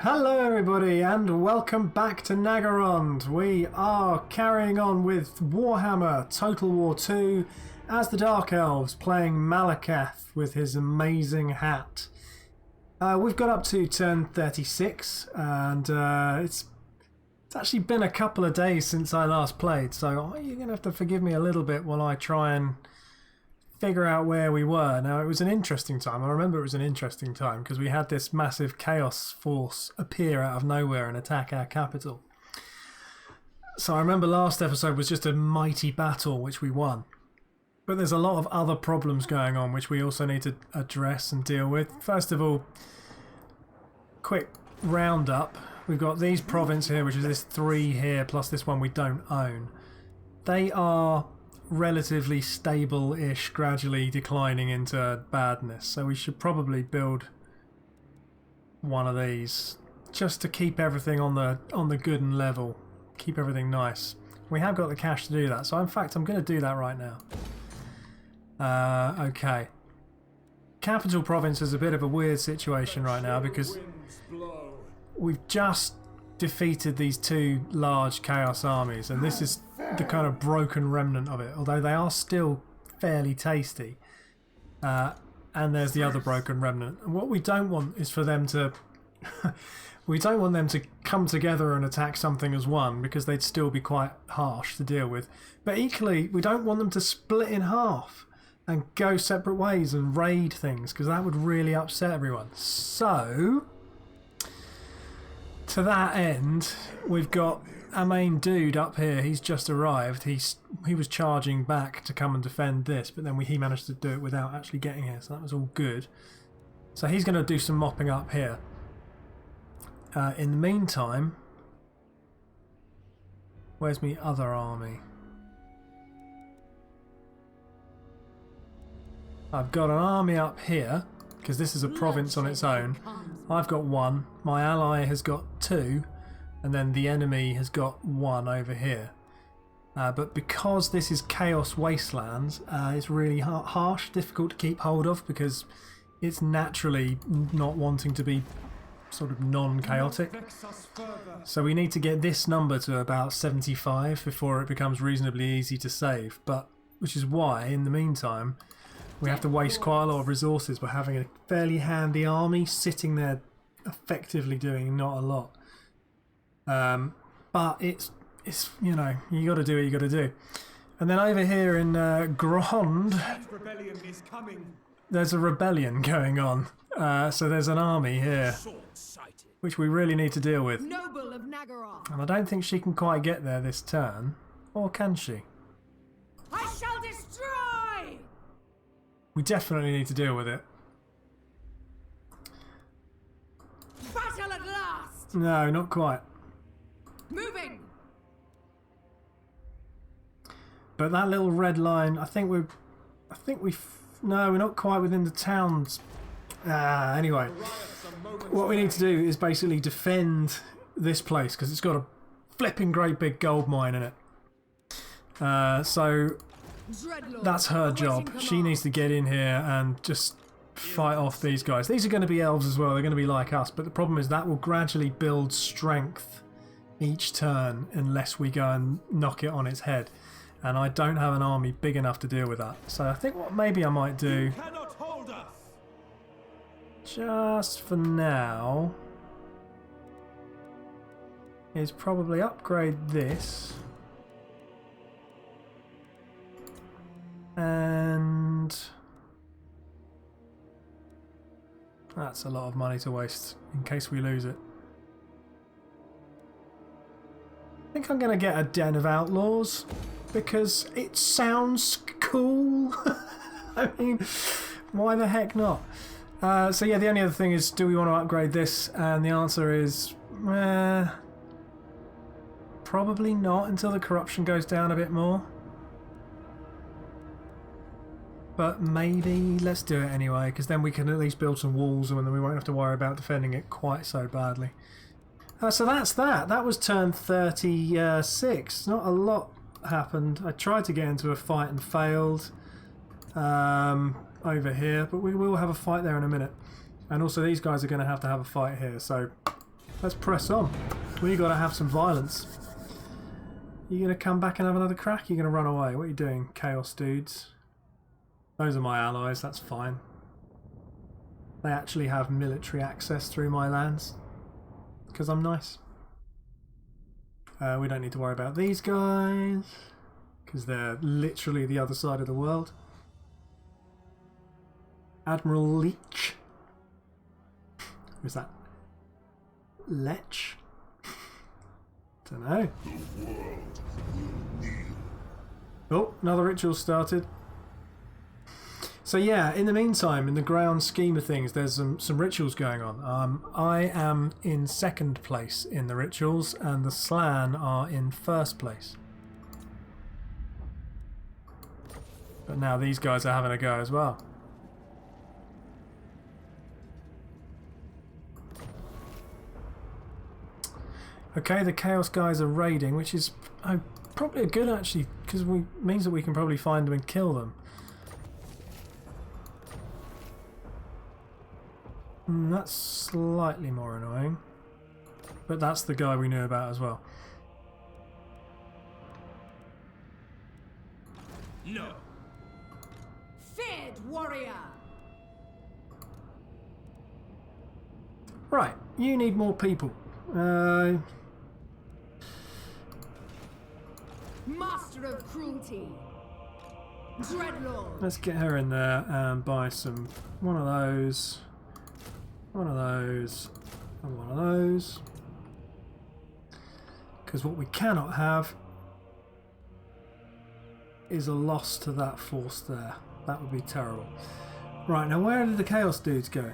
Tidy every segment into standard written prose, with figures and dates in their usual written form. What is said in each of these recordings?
Hello everybody and welcome back to Nagarond. We are carrying on with Warhammer Total War 2 as the Dark Elves, playing Malakath with his amazing hat. We've got up to turn 36 and it's actually been a couple of days since I last played, so you're going to have to forgive me a little bit while I try and figure out where we were. Now, it was an interesting time. I remember it was an interesting time because we had this massive chaos force appear out of nowhere and attack our capital. So I remember last episode was just a mighty battle which we won. But there's a lot of other problems going on which we also need to address and deal with. First of all, quick roundup. We've got these province here, which is this 3 here, plus this one we don't own. They are relatively stable-ish, gradually declining into badness, so we should probably build one of these just to keep everything on the good and level, keep everything nice. We have got the cash to do that, so in fact I'm going to do that right now. Okay, capital province is a bit of a weird situation right now because we've just defeated these 2 large chaos armies, and this is the kind of broken remnant of it, although they are still fairly tasty. And there's the other broken remnant. And what we don't want is for them to we don't want them to come together and attack something as one, because they'd still be quite harsh to deal with. But equally, we don't want them to split in half and go separate ways and raid things, because that would really upset everyone. So to that end, we've got our main dude up here. He's just arrived. He was charging back to come and defend this, but then he managed to do it without actually getting here, so that was all good. So he's going to do some mopping up here. In the meantime, where's my other army? I've got an army up here, because this is a province on its own. I've got 1, my ally has got 2, and then the enemy has got 1 over here. But because this is Chaos Wastelands, it's really harsh, difficult to keep hold of, because it's naturally not wanting to be sort of non-chaotic. So we need to get this number to about 75 before it becomes reasonably easy to save. But which is why, in the meantime, we have to waste quite a lot of resources by having a fairly handy army sitting there effectively doing not a lot. But it's you know, you got to do what you got to do. And then over here in Grond, there's a rebellion going on. So there's an army here which we really need to deal with. Noble of Nagaron. And I don't think she can quite get there this turn, or can she? I shall destroy. We definitely need to deal with it. Battle at last. No, not quite. Moving. But that little red line, no, we're not quite within the towns. Anyway, what we need to do is basically defend this place, because it's got a flipping great big gold mine in it. So that's her job. She needs to get in here and just fight off these guys. These are going to be elves as well. They're going to be like us, but the problem is that will gradually build strength each turn unless we go and knock it on its head. And I don't have an army big enough to deal with that. So I think what maybe I might do, just for now, is probably upgrade this. And that's a lot of money to waste in case we lose it. I think I'm going to get a Den of Outlaws because it sounds cool. I mean, why the heck not? So yeah, the only other thing is, do we want to upgrade this? And the answer is probably not until the corruption goes down a bit more. But maybe let's do it anyway, because then we can at least build some walls and then we won't have to worry about defending it quite so badly. So that's that. That was turn 36. Not a lot happened. I tried to get into a fight and failed over here, but we will have a fight there in a minute. And also these guys are going to have a fight here, so Let's press on. We got to have some violence. You going to come back and have another crack? You're going to run away? What are you doing, Chaos dudes? Those are my allies, that's fine. They actually have military access through my lands. Because I'm nice. We don't need to worry about these guys. Because they're literally the other side of the world. Admiral Leech. Who's that? Lech? Don't know. Oh, another ritual started. So yeah, in the meantime, in the ground scheme of things, there's some rituals going on. I am in second place in the rituals, and the Slan are in first place. But now these guys are having a go as well. Okay, the Chaos guys are raiding, which is probably good actually, because means that we can probably find them and kill them. That's slightly more annoying, but that's the guy we knew about as well. No. Feared warrior. Right, you need more people. Master of cruelty. Dreadlord. Let's get her in there and buy one of those, and one of those. Because what we cannot have is a loss to that force there. That would be terrible. Right, now where did the Chaos dudes go?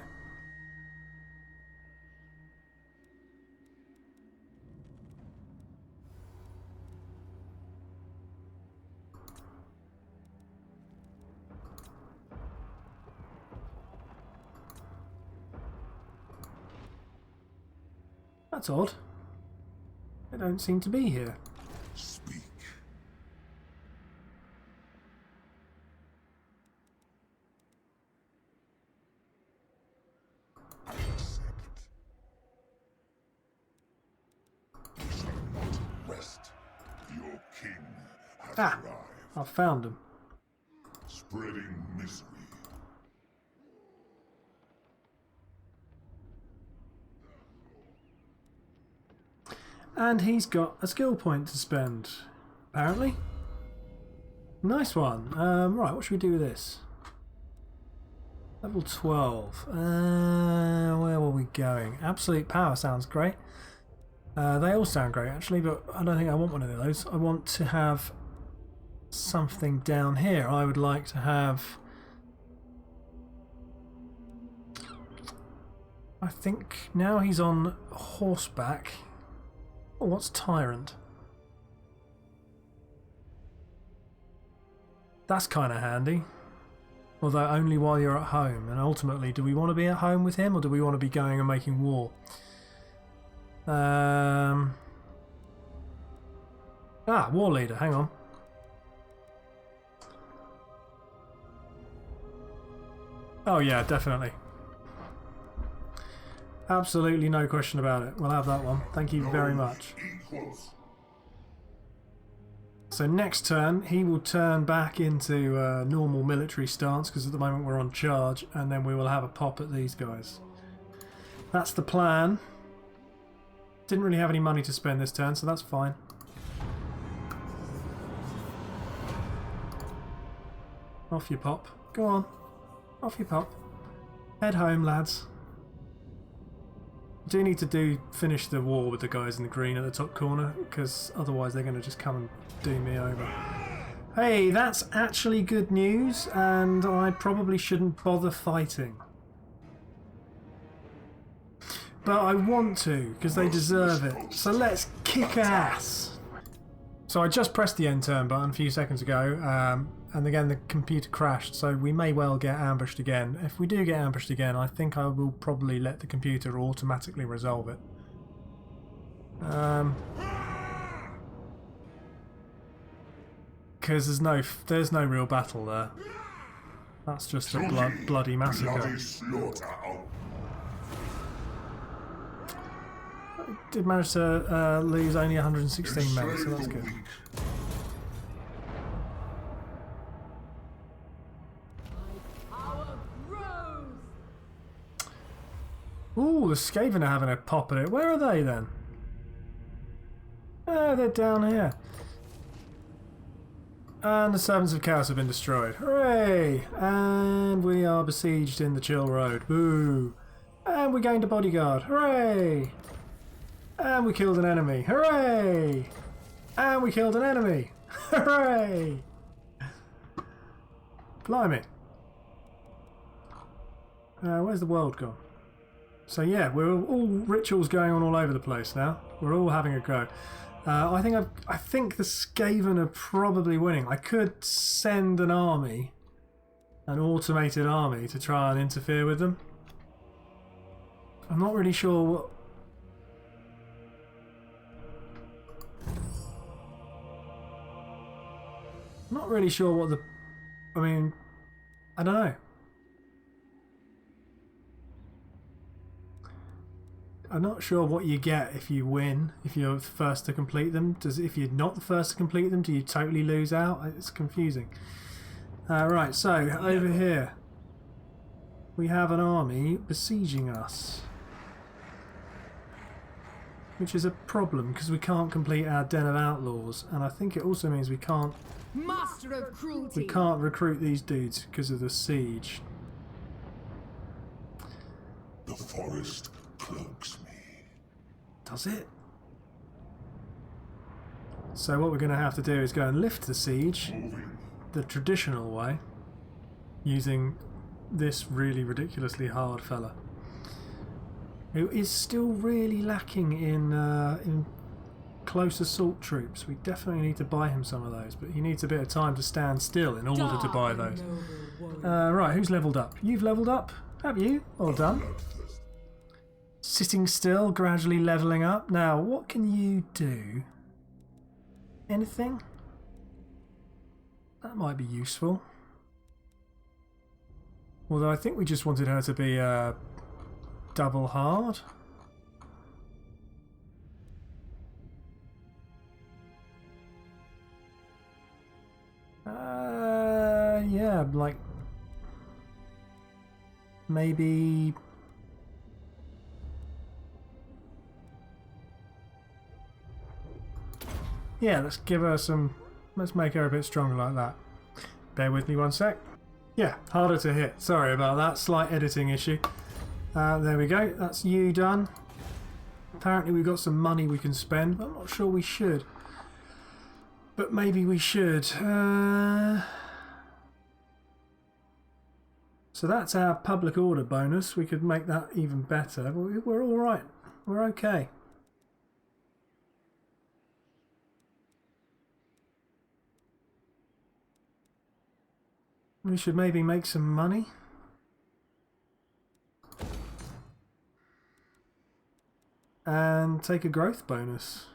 That's odd. They don't seem to be here. Speak. I accept. You shall not rest. Your king has arrived. I found them. Spreading misery. And he's got a skill point to spend, apparently. Nice one. Right, what should we do with this? Level 12. Where were we going? Absolute power sounds great. They all sound great, actually, but I don't think I want one of those. I want to have something down here. I would like to have... I think now he's on horseback. Oh, what's Tyrant? That's kind of handy. Although only while you're at home. And ultimately, do we want to be at home with him, or do we want to be going and making war? War leader, hang on. Oh yeah, definitely. Absolutely no question about it. We'll have that one. Thank you very much. So next turn, he will turn back into normal military stance, because at the moment we're on charge, and then we will have a pop at these guys. That's the plan. Didn't really have any money to spend this turn, so that's fine. Off you pop. Go on. Off you pop. Head home, lads. Do need to finish the war with the guys in the green at the top corner, because otherwise they're going to just come and do me over. Hey, that's actually good news, and I probably shouldn't bother fighting. But I want to, because they deserve it. So let's kick ass! So I just pressed the end turn button a few seconds ago, and again the computer crashed, so we may well get ambushed again. If we do get ambushed again, I think I will probably let the computer automatically resolve it. Because there's no real battle there. That's just a bloody massacre. did manage to lose only 116 men, so that's good. Power grows. Ooh, the Skaven are having a pop at it. Where are they then? Oh, they're down here. And the Servants of Chaos have been destroyed. Hooray! And we are besieged in the Chill Road. Boo! And we gained a bodyguard. Hooray! And we killed an enemy. Hooray! And we killed an enemy. Hooray! Blimey. Where's the world gone? So yeah, we're all rituals going on all over the place now. We're all having a go. I think the Skaven are probably winning. I could send an army, an automated army, to try and interfere with them. I'm not really sure what... Not really sure what the... I mean, I don't know. I'm not sure what you get if you win, if you're the first to complete them. If you're not the first to complete them, do you totally lose out? It's confusing. Right, so over here we have an army besieging us, which is a problem because we can't complete our Den of Outlaws, and I think it also means we can't Master of cruelty. recruit these dudes because of the siege. The forest cloaks me. Does it? So what we're going to have to do is go and lift the siege the traditional way, using this really ridiculously hard fella, who is still really lacking in close assault troops. We definitely need to buy him some of those, but he needs a bit of time to stand still in order to buy those. Right, who's leveled up? You've leveled up, have you? Well done. Sitting still, gradually levelling up. Now, what can you do? Anything? That might be useful. Although I think we just wanted her to be double hard. Yeah, like maybe. Yeah, let's give her some... Let's make her a bit stronger like that. Bear with me one sec. Yeah, harder to hit. Sorry about that. Slight editing issue. There we go. That's you done. Apparently we've got some money we can spend, but I'm not sure we should. But maybe we should. So that's our public order bonus. We could make that even better. But we're all right. We're okay. We should maybe make some money. And take a growth bonus.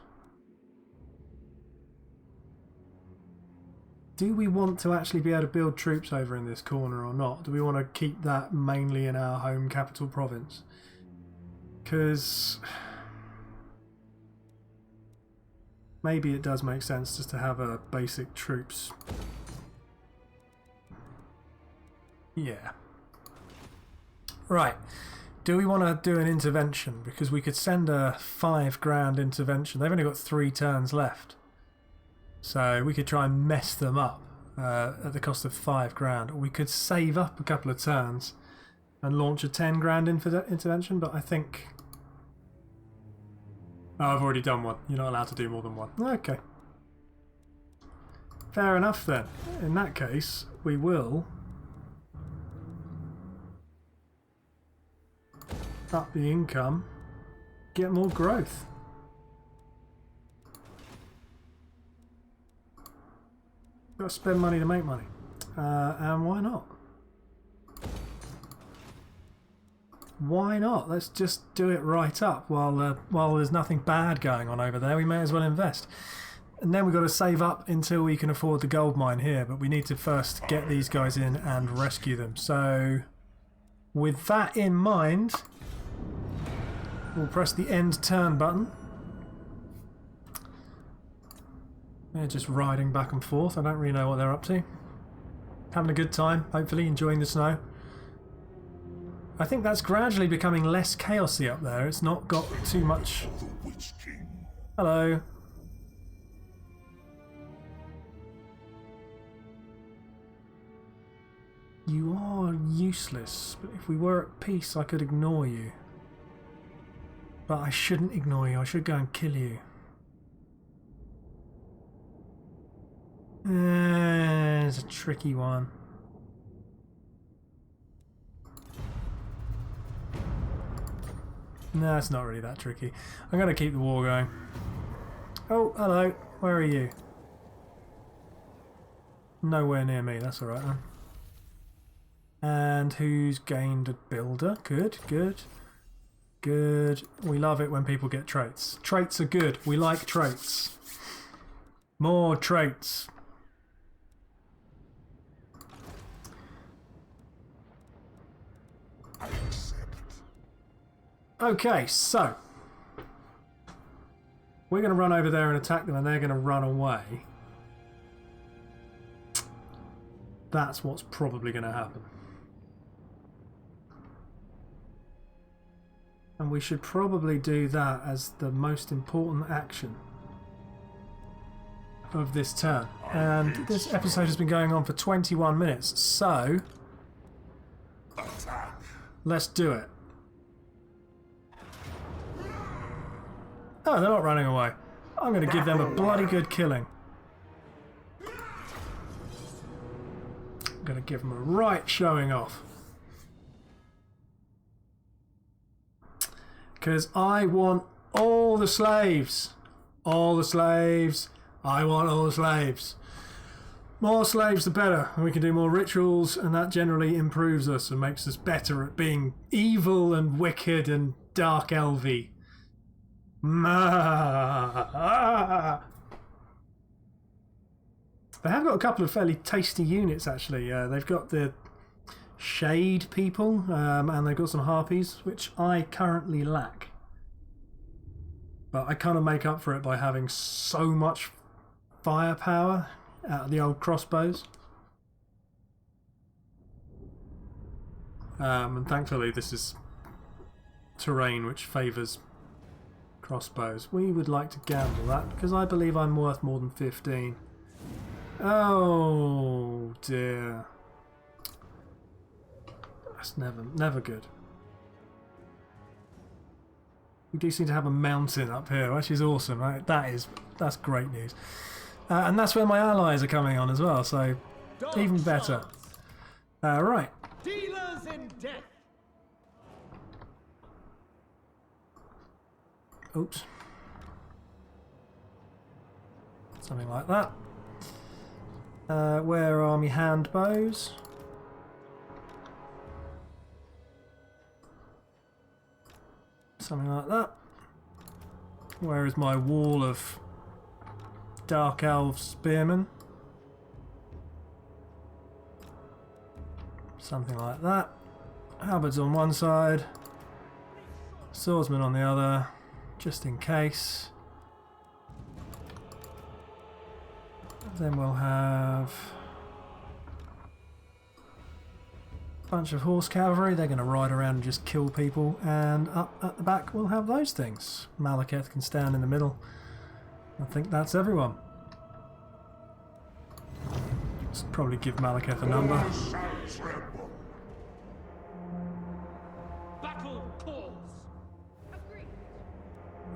Do we want to actually be able to build troops over in this corner or not? Do we want to keep that mainly in our home capital province? Because maybe it does make sense just to have a basic troops. Yeah. Right. Do we want to do an intervention? Because we could send a 5 grand intervention. They've only got 3 turns left. So we could try and mess them up at the cost of 5 grand. Or we could save up a couple of turns and launch a 10 grand intervention. But I think... Oh, I've already done one. You're not allowed to do more than one. Okay. Fair enough then. In that case, we will... up the income, get more growth. Got to spend money to make money, and why not? Why not? Let's just do it right up while there's nothing bad going on over there. We may as well invest, and then we've got to save up until we can afford the gold mine here. But we need to first get these guys in and rescue them. So, with that in mind. we'll press the end turn button. They're just riding back and forth. I don't really know what they're up to. Having a good time, hopefully, enjoying the snow. I think that's gradually becoming less chaosy up there. It's not got too much... The Witch King. Hello. You are useless, but if we were at peace I could ignore you. But I shouldn't ignore you, I should go and kill you. It's a tricky one. No, it's not really that tricky. I'm going to keep the war going. Oh, hello. Where are you? Nowhere near me, that's alright then. And who's gained a builder? Good, good, good. We love it when people get traits. Traits are good. We like traits. More traits. I accept. Okay, so we're going to run over there and attack them and they're going to run away. That's what's probably going to happen. And we should probably do that as the most important action of this turn. And this episode has been going on for 21 minutes, so Attack. let's do it. Oh, they're not running away. I'm going to give them a bloody good killing. I'm going to give them a right showing off. Because I want all the slaves. All the slaves. I want all the slaves. More slaves the better. We can do more rituals and that generally improves us and makes us better at being evil and wicked and dark elvy. They have got a couple of fairly tasty units actually. They've got the shade people and they've got some harpies, which I currently lack. But I kind of make up for it by having so much firepower out of the old crossbows. And thankfully this is terrain which favours crossbows. We would like to gamble that because I believe I'm worth more than 15. Oh dear. That's never good. We do seem to have a mountain up here, which is awesome, right? That's great news. And that's where my allies are coming on as well, so even better. Right. Dealers in death. Oops. Something like that. Where are my hand bows? Something like that. Where is my wall of dark elf spearmen? Something like that. Halberds on one side, swordsman on the other, just in case. Then we'll have a bunch of horse cavalry. They're going to ride around and just kill people. And up at the back we'll have those things. Malekith can stand in the middle. I think that's everyone. Let's probably give Malekith a number. Battle calls. Agreed.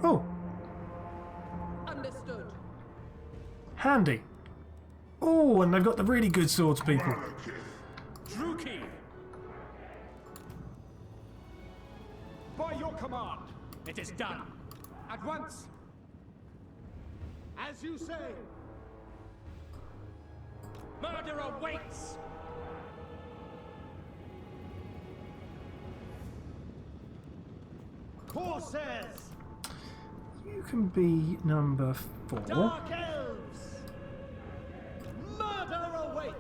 Oh, Understood. handy. Oh, and they've got the really good swords people. Druki. By your command. It is done. At once. As you say. Murder awaits. Corsairs. You can be number 4. Dark Elves. Murder awaits.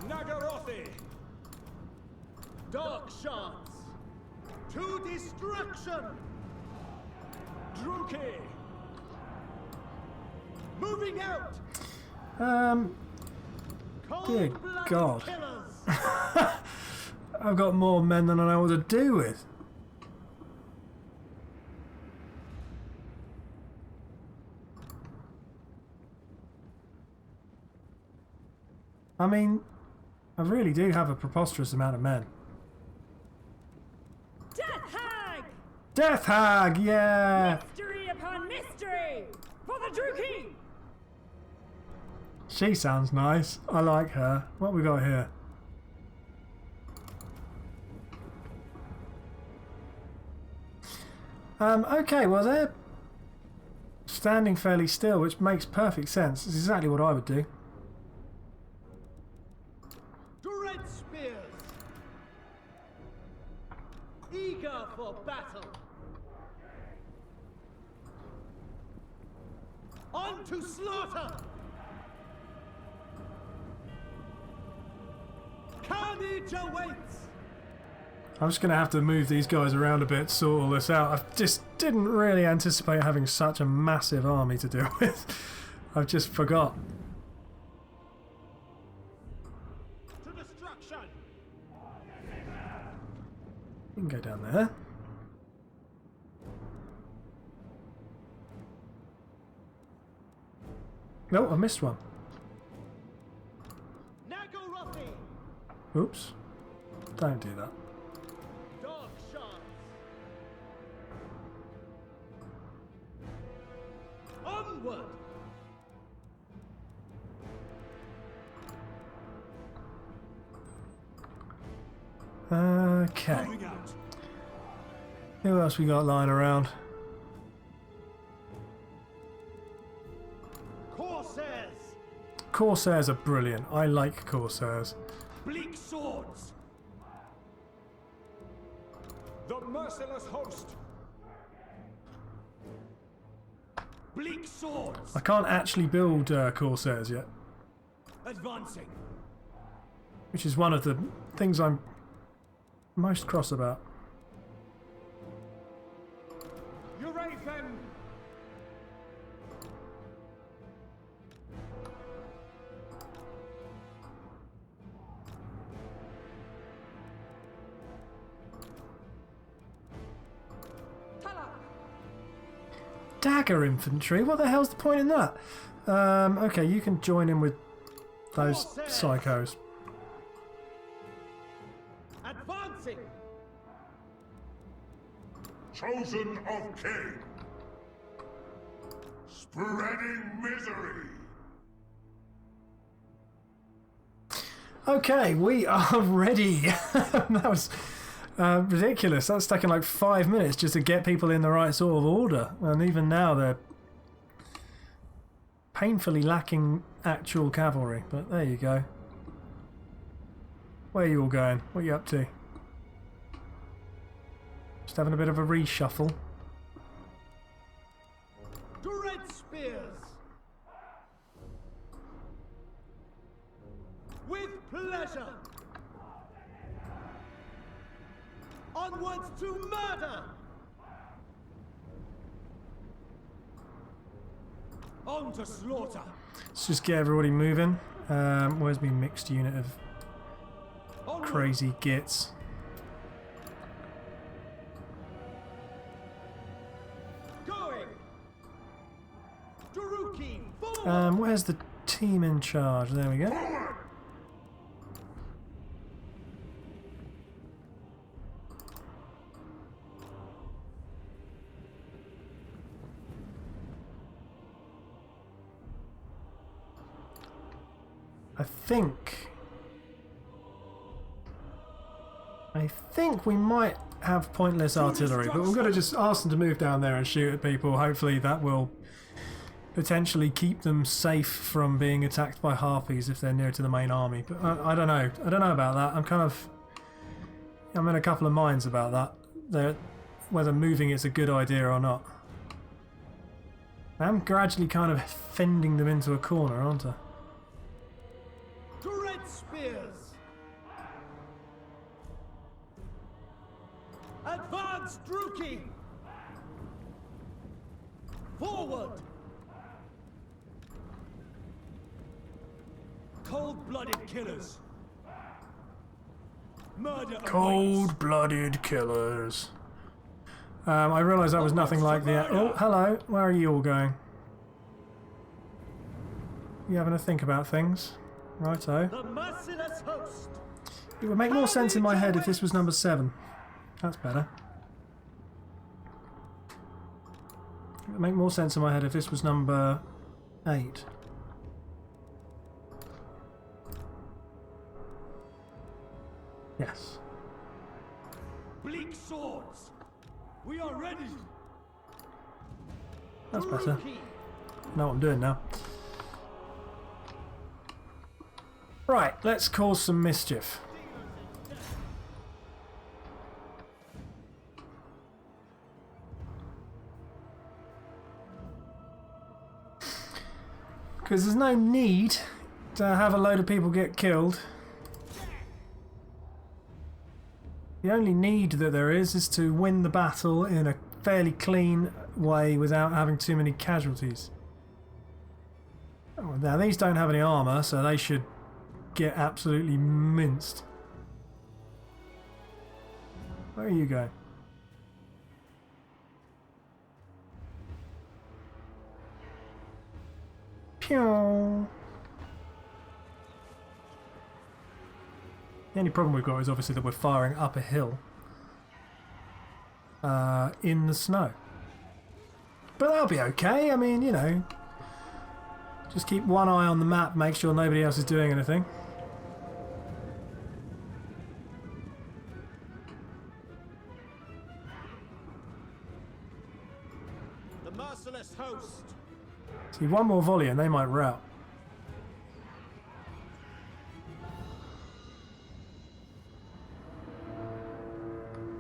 Nagarothi. Dark Shards. To destruction. Druki! Moving out! Dear Cold-blooded God. killers! I've got more men than I know what to do with. I mean, I really do have a preposterous amount of men. Death Hag! Death Hag, yeah! Mystery upon mystery! For the Druki! She sounds nice. I like her. What we got here? Okay, well they're standing fairly still, which makes perfect sense. It's exactly what I would do. Dread spears! Eager for battle! On to slaughter! Carnage awaits! I'm just going to have to move these guys around a bit to sort all this out. I just didn't really anticipate having such a massive army to deal with. I've just forgot. To destruction! You can go down there. No, I missed one. Nagorothi! Oops. Don't do that. Dog shots! Onward! Okay. Moving out! Who else we got lying around? Corsairs! Corsairs are brilliant. I like Corsairs. Bleak swords! The merciless host! Bleak swords! I can't actually build Corsairs yet, Advancing! which is one of the things I'm most cross about. Eurathan! Dagger infantry? What the hell's the point in that? Okay, you can join in with those psychos. Advancing! Chosen of King. Spreading misery. Okay, we are ready. That was ridiculous. That's taken like 5 minutes just to get people in the right sort of order. And even now they're painfully lacking actual cavalry. But there you go. Where are you all going? What are you up to? Just having a bit of a reshuffle. Dread spears! With pleasure! Onwards to murder! On to slaughter! Let's just get everybody moving. Where's my mixed unit of Onward. crazy gits? Going! Druki, forward! Where's the team in charge? There we go. I think we might have pointless artillery, but we're going to just ask them to move down there and shoot at people. Hopefully that will potentially keep them safe from being attacked by harpies if they're near to the main army. But I don't know. I don't know about that. I'm in a couple of minds about that. Whether moving is a good idea or not. I'm gradually kind of fending them into a corner, aren't I? Dread spears! Advance, Druki! Forward! Cold-blooded killers. Murder awaits. Cold-blooded killers. I realised that was nothing like the... Oh, hello. Where are you all going? You having a think about things? Righto. The merciless host. It would make more sense in my head if this was number 7. That's better. It would make more sense in my head if this was number 8. Yes. Bleak swords. We are ready. That's better. Know what I'm doing now. Right, let's cause some mischief. Because there's no need to have a load of people get killed. The only need that there is to win the battle in a fairly clean way without having too many casualties. Oh, now these don't have any armour, so they should get absolutely minced. Where are you going? Pew! The only problem we've got is obviously that we're firing up a hill in the snow. But that'll be okay, I mean, you know, just keep one eye on the map, make sure nobody else is doing anything. The merciless host. See, one more volley and they might rout.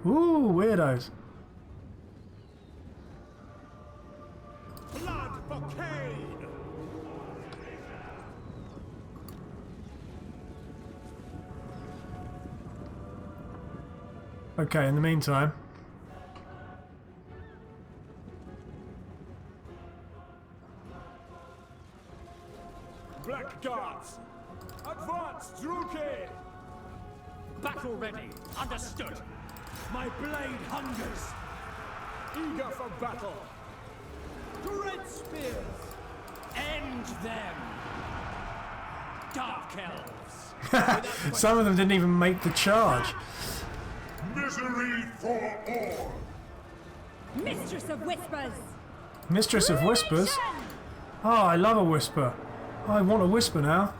Ooh, weirdos. Blood for Cain. Okay, in the meantime. Black Guards. Advance, Druki. Battle ready. Understood. My blade hungers. Eager for battle. Great spears. End them. Dark Elves. Some of them didn't even make the charge. Misery for all! Mistress of Whispers! Mistress of Whispers? Oh, I love a whisper. I want a whisper now.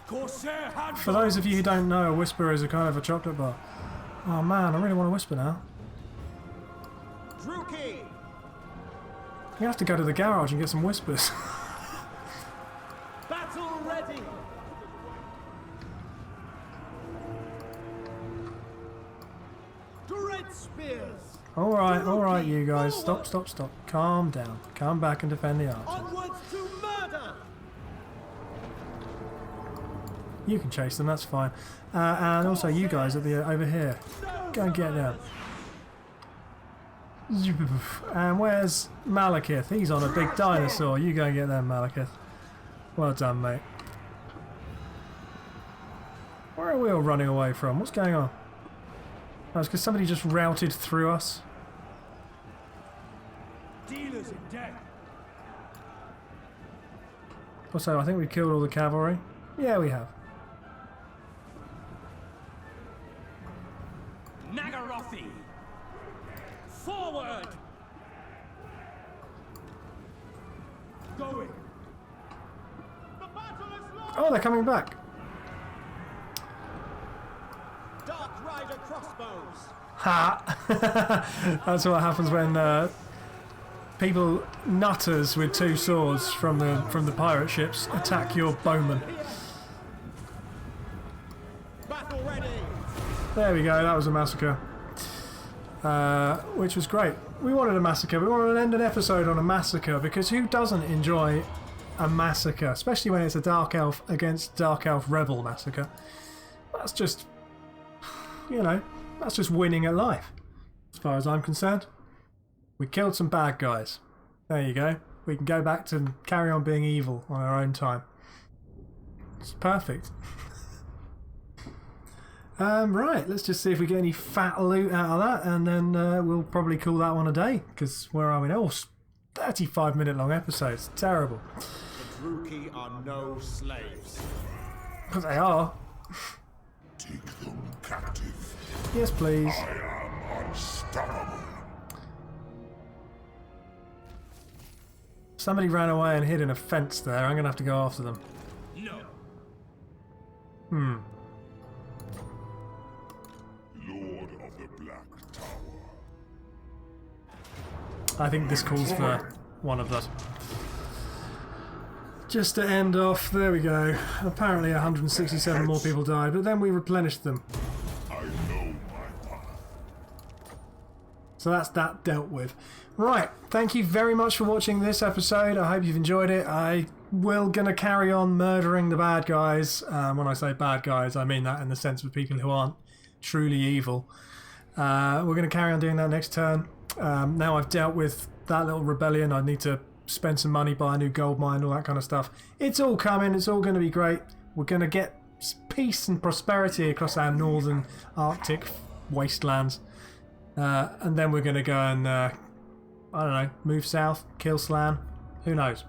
Corsair hand. For those of you who don't know, a whisper is a kind of a chocolate bar. Oh man, I really want a whisper now. Druki. You have to go to the garage and get some whispers. Battle ready. Great spears. Alright, you guys. Stop. Calm down. Come back and defend the archer. Onwards to murder. You can chase them, that's fine. And also you guys at the over here. Go and get them. And where's Malekith? He's on a big dinosaur. You go and get them, Malekith. Well done, mate. Where are we all running away from? What's going on? Oh, it's because somebody just routed through us. Dealers in death. Also, I think we killed all the cavalry. Yeah, we have. Nagarothi. Forward. Going. The battle is lost. Oh, they're coming back. Dark Rider crossbows. Ha! That's what happens when people nutters with 2 swords from the pirate ships attack your bowmen. Battle ready. There we go. That was a massacre, which was great. We wanted a massacre. We wanted to end an episode on a massacre because who doesn't enjoy a massacre, especially when it's a Dark Elf against Dark Elf Rebel massacre? That's just, you know, that's just winning at life, as far as I'm concerned. We killed some bad guys. There you go. We can go back to carry on being evil on our own time. It's perfect. Right, let's just see if we get any fat loot out of that, and then we'll probably call that one a day, because where are we now? Oh, 35-minute long episodes. Terrible. The Druki are no slaves. But they are. Take them captive. Yes, please. I am unstoppable. Somebody ran away and hid in a fence there. I'm going to have to go after them. No. Lord of the Black Tower. I think this calls for one of those. Just to end off, there we go. Apparently 167 more people died, but then we replenished them. I know my path. So that's that dealt with. Right, thank you very much for watching this episode. I hope you've enjoyed it. I will gonna carry on murdering the bad guys. When I say bad guys, I mean that in the sense of people who aren't truly evil. We're going to carry on doing that next turn. Now I've dealt with that little rebellion, I need to spend some money, buy a new gold mine, all that kind of stuff. It's all coming, it's all going to be great. We're going to get peace and prosperity across our northern Arctic wastelands. And then we're going to go and, I don't know, move south, kill Slan. Who knows?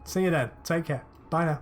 See you then. Take care. Bye now.